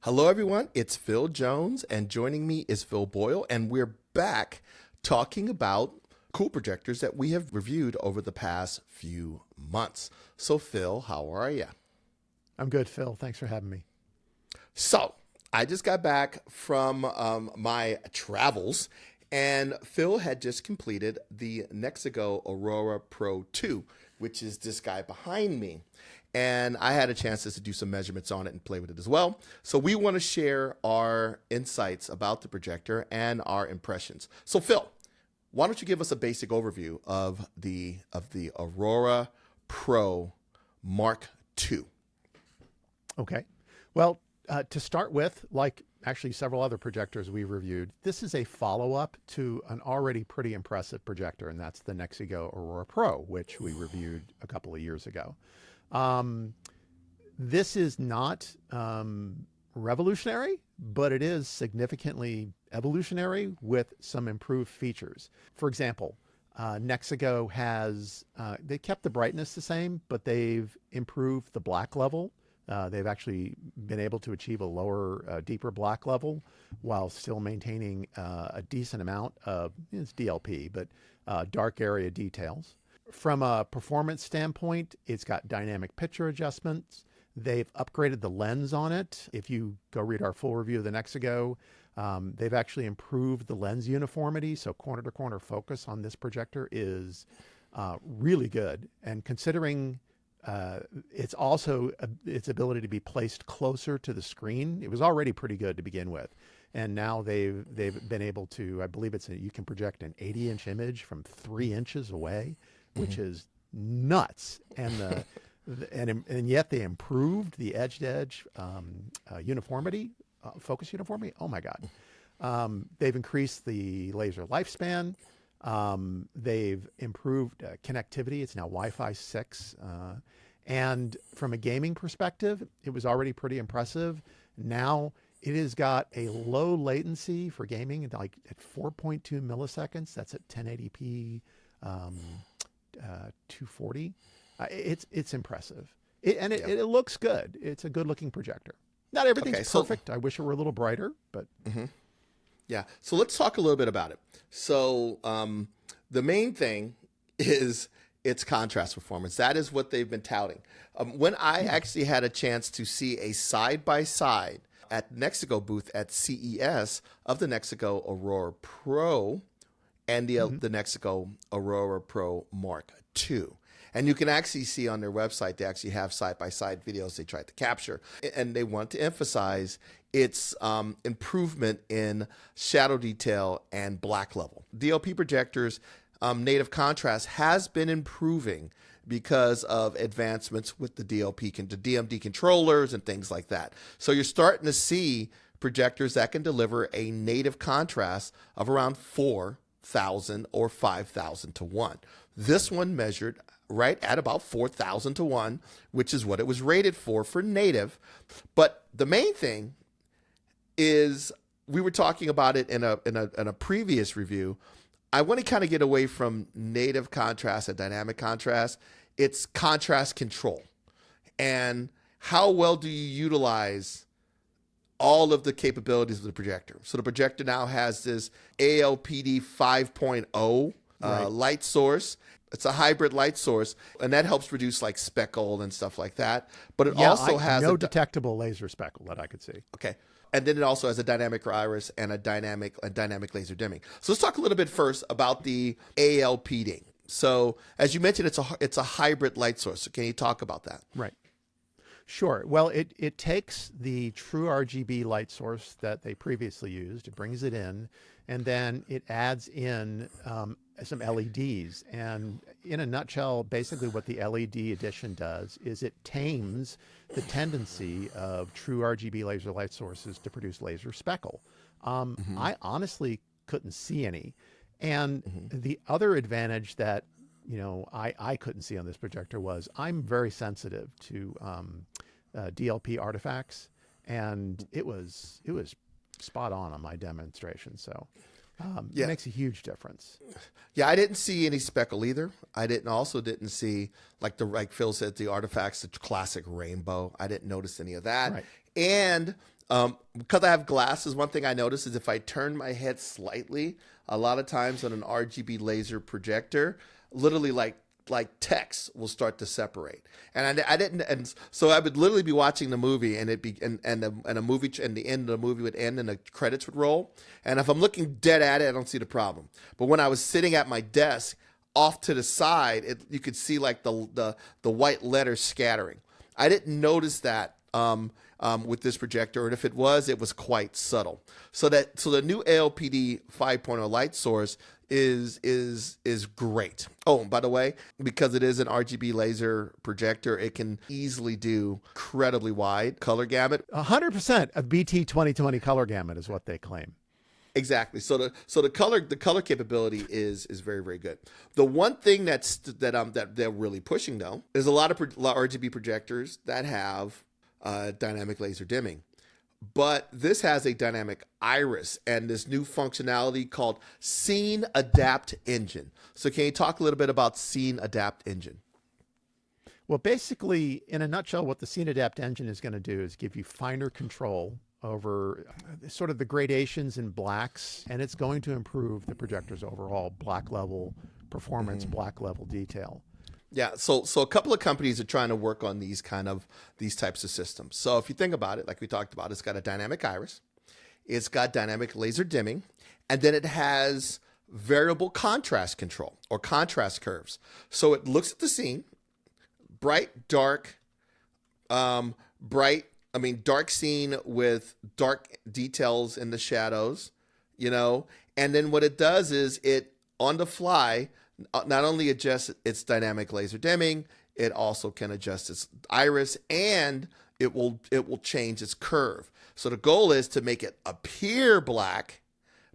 Hello, everyone. It's Phil Jones, and joining me is Phil Boyle, and we're back talking about cool projectors that we have reviewed over the past few months. So, Phil, how are you? I'm good, Phil. Thanks for having me. So, I just got back from my travels, and Phil had just completed the NexiGo Aurora Pro 2, which is this guy behind me. And I had a chance to do some measurements on it and play with it as well. So we want to share our insights about the projector and our impressions. So Phil, why don't you give us a basic overview of the Aurora Pro Mark II? Okay. Well, to start with, like actually several other projectors we reviewed, this is a follow-up to an already pretty impressive projector, and that's the NexiGo Aurora Pro, which we reviewed a couple of years ago. This is not revolutionary, but it is significantly evolutionary with some improved features. For example, NexiGo has, they kept the brightness the same, but they've improved the black level. They've actually been able to achieve a lower, deeper black level while still maintaining a decent amount of, it's DLP, but dark area details. From a performance standpoint, it's got dynamic picture adjustments. They've upgraded the lens on it. If you go read our full review of the NexiGo, they've actually improved the lens uniformity. So corner-to-corner focus on this projector is really good. And considering it's also its ability to be placed closer to the screen, it was already pretty good to begin with. And now they've been able to, I believe you can project an 80-inch image from 3 inches away, which is nuts. And and yet they improved the edge-to-edge uniformity, focus uniformity. Oh my God. They've increased the laser lifespan. They've improved connectivity. It's now Wi-Fi 6. And from a gaming perspective, it was already pretty impressive. Now it has got a low latency for gaming, like at 4.2 milliseconds. That's at 1080p. 240. It's impressive. It looks good. It's a good looking projector. Not everything's perfect. I wish it were a little brighter, but yeah. So let's talk a little bit about it. So the main thing is its contrast performance. That is what they've been touting. When I actually had a chance to see a side-by-side at NexiGo booth at CES of the NexiGo Aurora Pro and the NexiGo Aurora Pro Mark II. And you can actually see on their website, they actually have side-by-side videos they tried to capture. And they want to emphasize its improvement in shadow detail and black level. DLP projectors, native contrast has been improving because of advancements with the DLP, the DMD controllers and things like that. So you're starting to see projectors that can deliver a native contrast of around 4,000 or 5,000 to 1. This one measured right at about 4,000 to 1, which is what it was rated for native. But the main thing is, we were talking about it in a previous review. I want to kind of get away from native contrast and dynamic contrast. It's contrast control. And how well do you utilize all of the capabilities of the projector? So the projector now has this ALPD 5.0 light source. It's a hybrid light source, and that helps reduce like speckle and stuff like that. But it also has no detectable laser speckle that I could see. Okay. And then it also has a dynamic iris and a dynamic laser dimming. So let's talk a little bit first about the ALPD. So as you mentioned, it's a hybrid light source. So can you talk about that? Right. Sure. Well, it takes the true RGB light source that they previously used, it brings it in, and then it adds in some LEDs. And in a nutshell, basically what the LED addition does is it tames the tendency of true RGB laser light sources to produce laser speckle. I honestly couldn't see any. And the other advantage that I couldn't see on this projector was I'm very sensitive to DLP artifacts, and it was spot on my demonstration. So it makes a huge difference. Yeah, I didn't see any speckle either. I didn't see, like Phil said, the artifacts, the classic rainbow. I didn't notice any of that. Right. And Because I have glasses, one thing I notice is if I turn my head slightly, a lot of times on an RGB laser projector, literally like text will start to separate. And I didn't, and so I would literally be watching the movie, and a movie, and the end of the movie would end and the credits would roll. And if I'm looking dead at it, I don't see the problem. But when I was sitting at my desk, off to the side, you could see like the white letters scattering. I didn't notice that with this projector, and if it was quite subtle. So the new ALPD 5.0 light source is great. Oh, by the way, because it is an RGB laser projector, it can easily do incredibly wide color gamut. 100% of BT 2020 color gamut is what they claim. Exactly. So the color capability is very, very good. The one thing that they're really pushing though is a lot of RGB projectors that have dynamic laser dimming. But this has a dynamic iris and this new functionality called Scene Adapt Engine. So can you talk a little bit about Scene Adapt Engine? Well, basically, in a nutshell, what the Scene Adapt Engine is going to do is give you finer control over sort of the gradations in blacks, and it's going to improve the projector's overall black level performance, black level detail. Yeah, so a couple of companies are trying to work on these types of systems. So if you think about it, like we talked about, it's got a dynamic iris, it's got dynamic laser dimming, and then it has variable contrast control or contrast curves. So it looks at the scene, dark scene with dark details in the shadows, and then what it does is it on the fly not only adjusts its dynamic laser dimming, it also can adjust its iris, and it will change its curve. So the goal is to make it appear black,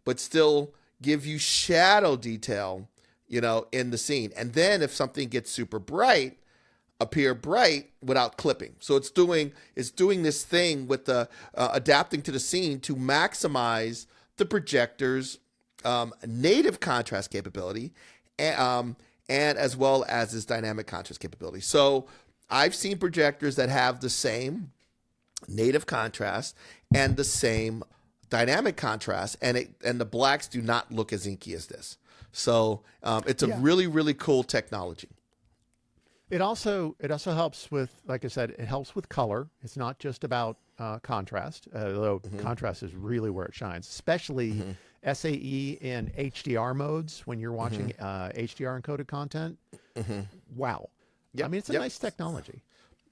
but still give you shadow detail, in the scene. And then if something gets super bright, appear bright without clipping. So it's doing this thing with the adapting to the scene to maximize the projector's native contrast capability, and as well as its dynamic contrast capability. So I've seen projectors that have the same native contrast and the same dynamic contrast, and the blacks do not look as inky as this. So it's a really, really cool technology. It also helps with, like I said, it helps with color. It's not just about contrast, although contrast is really where it shines, especially SAE in HDR modes when you're watching HDR encoded content. Wow. Yep. I mean, it's a nice technology.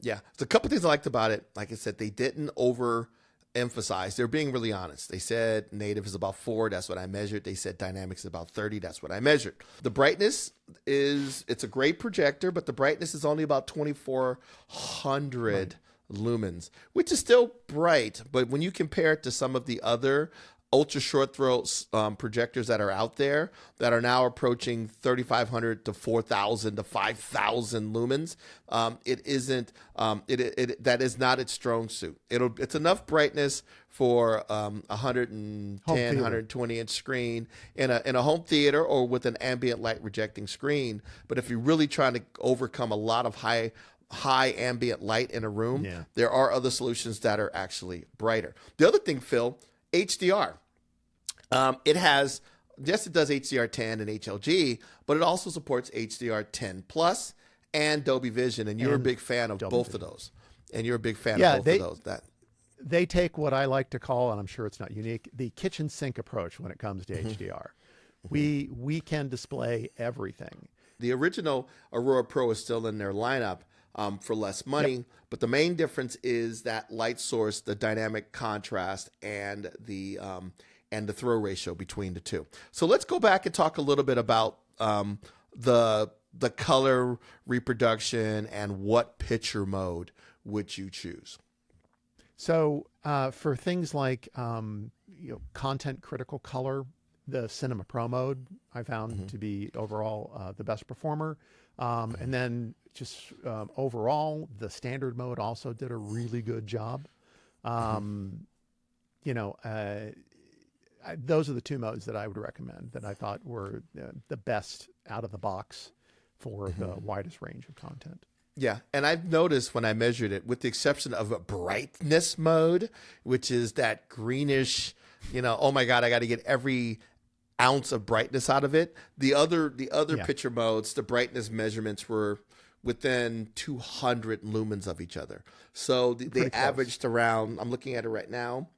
Yeah. So a couple things I liked about it. Like I said, they didn't overemphasize. They're being really honest. They said native is about 4. That's what I measured. They said dynamics is about 30. That's what I measured. The brightness it's a great projector, but the brightness is only about 2,400 lumens, which is still bright. But when you compare it to some of the other ultra short throw projectors that are out there that are now approaching 3,500 to 4,000 to 5,000 lumens, it isn't. That is not its strong suit. It's enough brightness for 110, 120 inch screen in a home theater or with an ambient light rejecting screen. But if you're really trying to overcome a lot of high ambient light in a room, there are other solutions that are actually brighter. The other thing, Phil, HDR. It does HDR10 and HLG, but it also supports HDR10 Plus and Dolby Vision, and you're a big fan of both of those. And you're a big fan of both of those. They take what I like to call, and I'm sure it's not unique, the kitchen sink approach when it comes to HDR. We can display everything. The original Aurora Pro is still in their lineup for less money, but the main difference is that light source, the dynamic contrast, and the throw ratio between the two. So let's go back and talk a little bit about the color reproduction and what picture mode would you choose. So for things like content critical color, the Cinema Pro mode I found to be overall the best performer. And then just overall, the standard mode also did a really good job. Those are the two modes that I would recommend that I thought were the best out of the box for the widest range of content. Yeah, and I've noticed when I measured it, with the exception of a brightness mode, which is that greenish, oh my God, I got to get every ounce of brightness out of it. The other picture modes, the brightness measurements were within 200 lumens of each other. So they averaged around, I'm looking at it right now,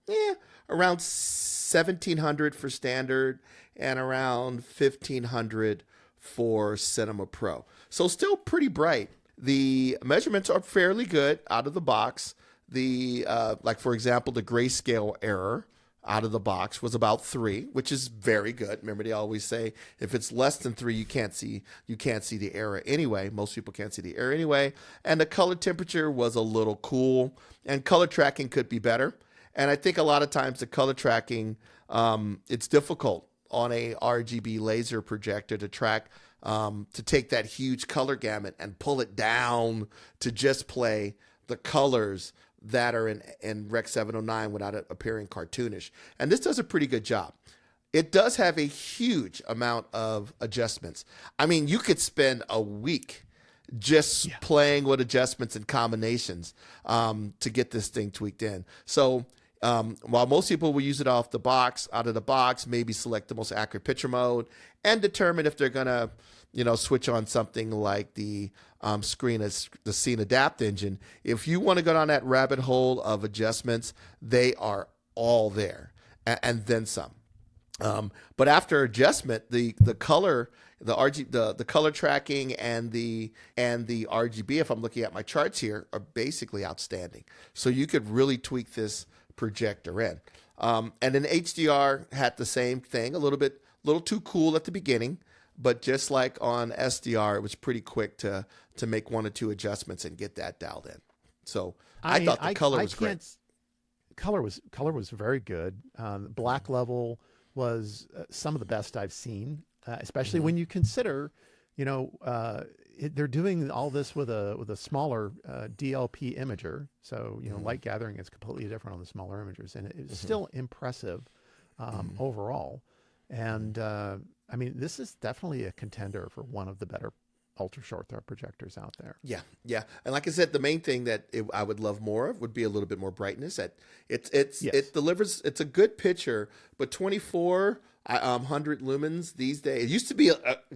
around 1700 for standard and around 1500 for Cinema Pro. So still pretty bright. The measurements are fairly good out of the box. The like for example, the grayscale error out of the box was about 3, which is very good. Remember, they always say if it's less than 3, you can't see the error anyway. Most people can't see the error anyway. And the color temperature was a little cool, and color tracking could be better. And I think a lot of times the color tracking, it's difficult on a RGB laser projector to track, to take that huge color gamut and pull it down to just play the colors that are in Rec 709 without it appearing cartoonish. And this does a pretty good job. It does have a huge amount of adjustments. I mean, you could spend a week just playing with adjustments and combinations to get this thing tweaked in. So while most people will use it out of the box, maybe select the most accurate picture mode and determine if they're going to, switch on something like the scene adapt engine. If you want to go down that rabbit hole of adjustments, they are all there and then some. But after adjustment, the color, the color tracking and the RGB, if I'm looking at my charts here, are basically outstanding. So you could really tweak this projector in. And then HDR had the same thing, a little too cool at the beginning, but just like on SDR, it was pretty quick to make 1 or 2 adjustments and get that dialed in. So I thought the color was great. Color was very good. Black level was some of the best I've seen, especially when you consider, they're doing all this with a smaller DLP imager. So, light gathering is completely different on the smaller imagers, and it's still impressive overall. And I mean, this is definitely a contender for one of the better ultra short throw projectors out there. Yeah. And like I said, the main thing that I would love more of would be a little bit more brightness. It delivers. It's a good picture, but 2400 lumens these days. It used to be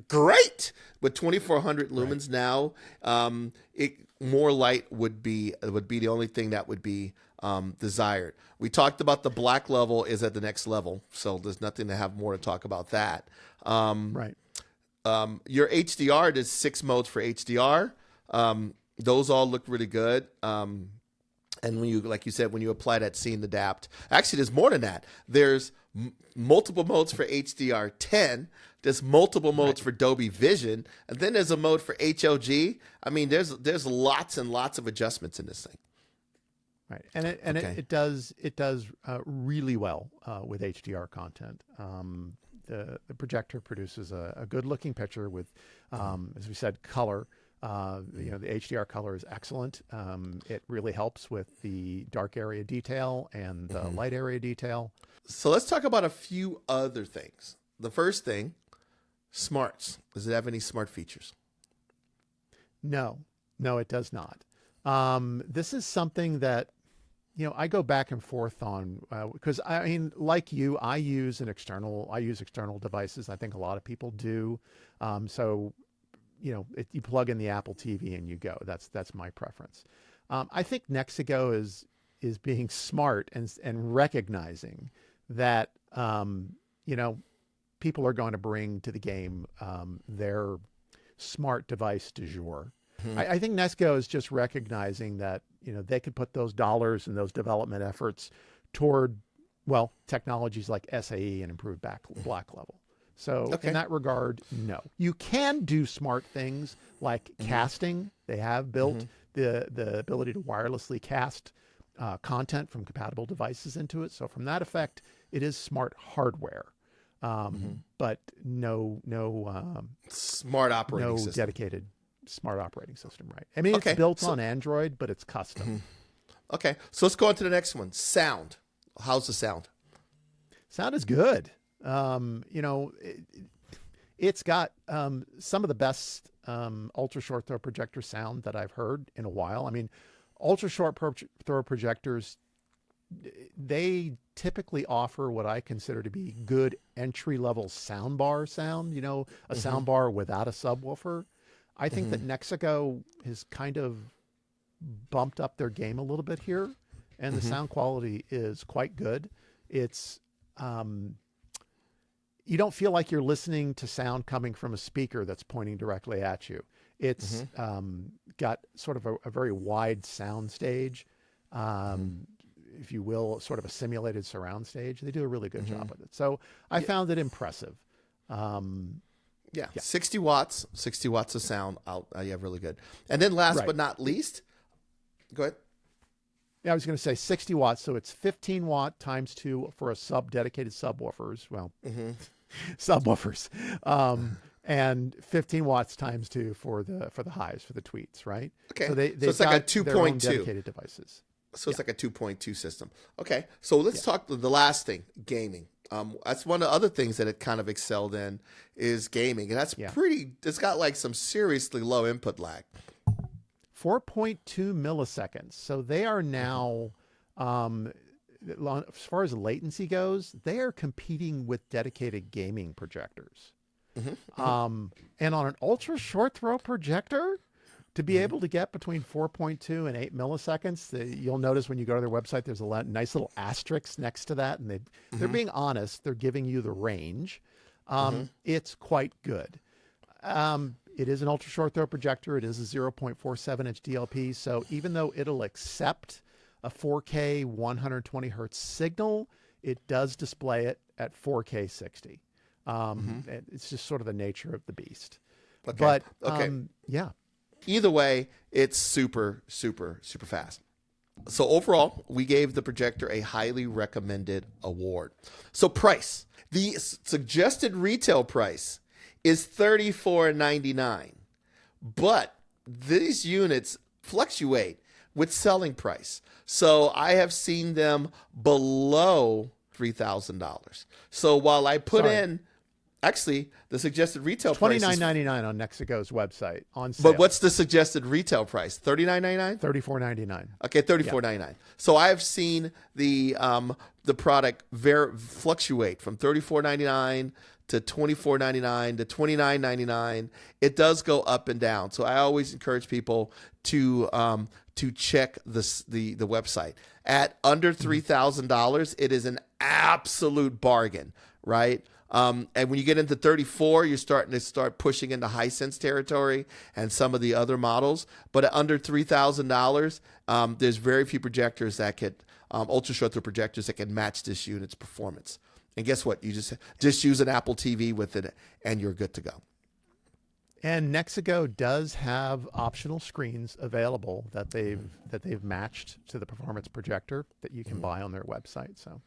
great, but 2400 lumens now. More light would be the only thing that would be desired. We talked about the black level is at the next level, so there's nothing to have more to talk about that. Right. Your HDR, there's 6 modes for HDR. Those all look really good. And when you, like you said, when you apply that scene adapt, actually there's more than that. There's multiple modes for HDR10. There's multiple modes for Dolby Vision, and then there's a mode for HLG. I mean, there's lots and lots of adjustments in this thing. Right, and it does really well with HDR content. The projector produces a good looking picture with, as we said, color. The HDR color is excellent. It really helps with the dark area detail and the light area detail. So let's talk about a few other things. The first thing, smarts. Does it have any smart features? No, it does not. This is something that, I go back and forth on, because I mean, like you, I use external devices. I think a lot of people do. So, you plug in the Apple TV and you go. That's my preference. I think NexiGo is being smart and recognizing that, people are going to bring to the game their smart device du jour. I think NexiGo is just recognizing that, they could put those dollars and those development efforts toward, technologies like SAE and improved black level. So in that regard, no. You can do smart things like casting. They have built the ability to wirelessly cast content from compatible devices into it. So from that effect, it is smart hardware. But no smart operating system. Dedicated smart operating system, right? I mean, it's built on Android, but it's custom. Okay, so let's go on to the next one. Sound. How's the sound? Sound is good. It's got some of the best ultra short throw projector sound that I've heard in a while. I mean, ultra short throw projectors, they typically offer what I consider to be good entry level soundbar sound, a soundbar without a subwoofer. I think that NexiGo has kind of bumped up their game a little bit here, and the sound quality is quite good. It's, you don't feel like you're listening to sound coming from a speaker that's pointing directly at you. It's got sort of a very wide sound stage, if you will, sort of a simulated surround stage. They do a really good job with it. So I found it impressive. Yeah, 60 watts of sound. Yeah, really good. And then last but not least, go ahead. Yeah, I was going to say 60 watts. So it's 15 watt times 2 for a dedicated subwoofers. Well, subwoofers. And 15 watts times 2 for the highs, for the tweets, right? Okay. So it's like a 2.2 dedicated devices. So it's like a 2.2 system. Okay. So let's talk the last thing, gaming. That's one of the other things that it kind of excelled in is gaming. And that's it's got like some seriously low input lag. 4.2 milliseconds. So they are now, as far as latency goes, they are competing with dedicated gaming projectors. And on an ultra short throw projector, to be able to get between 4.2 and 8 milliseconds, you'll notice when you go to their website, there's a nice little asterisk next to that. And they're being honest. They're giving you the range. It's quite good. It is an ultra short throw projector. It is a 0.47 inch DLP. So even though it'll accept a 4K 120 hertz signal, it does display it at 4K 60. It's just sort of the nature of the beast. Okay. But yeah. Either way, it's super, super, super fast. So overall, we gave the projector a highly recommended award. So price. The suggested retail price is $34.99. But these units fluctuate with selling price. So I have seen them below $3,000. So while I put in, actually, the suggested retail price is $29.99 on NexiGo's website on sale. But what's the suggested retail price? $39.99? $34.99. Okay, $34.99. So I have seen the product fluctuate from $34.99 to $24.99 to $29.99. It does go up and down. So I always encourage people to check the website. At under $3,000, it is an absolute bargain, right? And when you get into 34, you're starting to pushing into Hisense territory and some of the other models. But at under $3,000, there's very few projectors that could, ultra short throw projectors that can match this unit's performance. And guess what? You just use an Apple TV with it, and you're good to go. And NexiGo does have optional screens available that they've matched to the performance projector that you can buy on their website. So.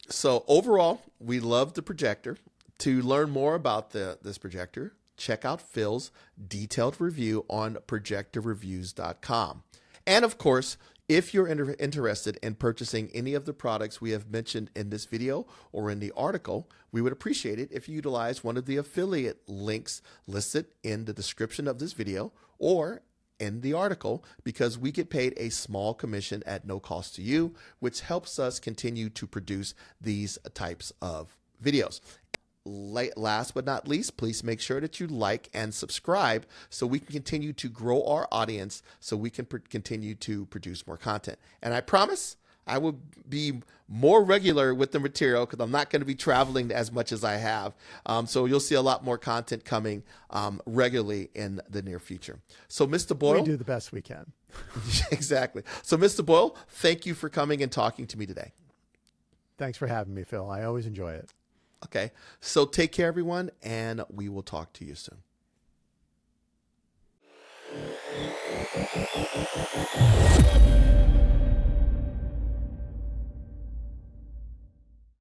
So overall, we love the projector. To learn more about this projector, check out Phil's detailed review on projectorreviews.com. And of course, if you're interested in purchasing any of the products we have mentioned in this video or in the article, we would appreciate it if you utilize one of the affiliate links listed in the description of this video or in the article, because we get paid a small commission at no cost to you, which helps us continue to produce these types of videos. Last but not least, please make sure that you like and subscribe so we can continue to grow our audience, so we can continue to produce more content. And I promise I will be more regular with the material because I'm not going to be traveling as much as I have. So you'll see a lot more content coming regularly in the near future. So Mr. Boyle. We do the best we can. Exactly. So Mr. Boyle, thank you for coming and talking to me today. Thanks for having me, Phil. I always enjoy it. Okay. So take care, everyone, and we will talk to you soon.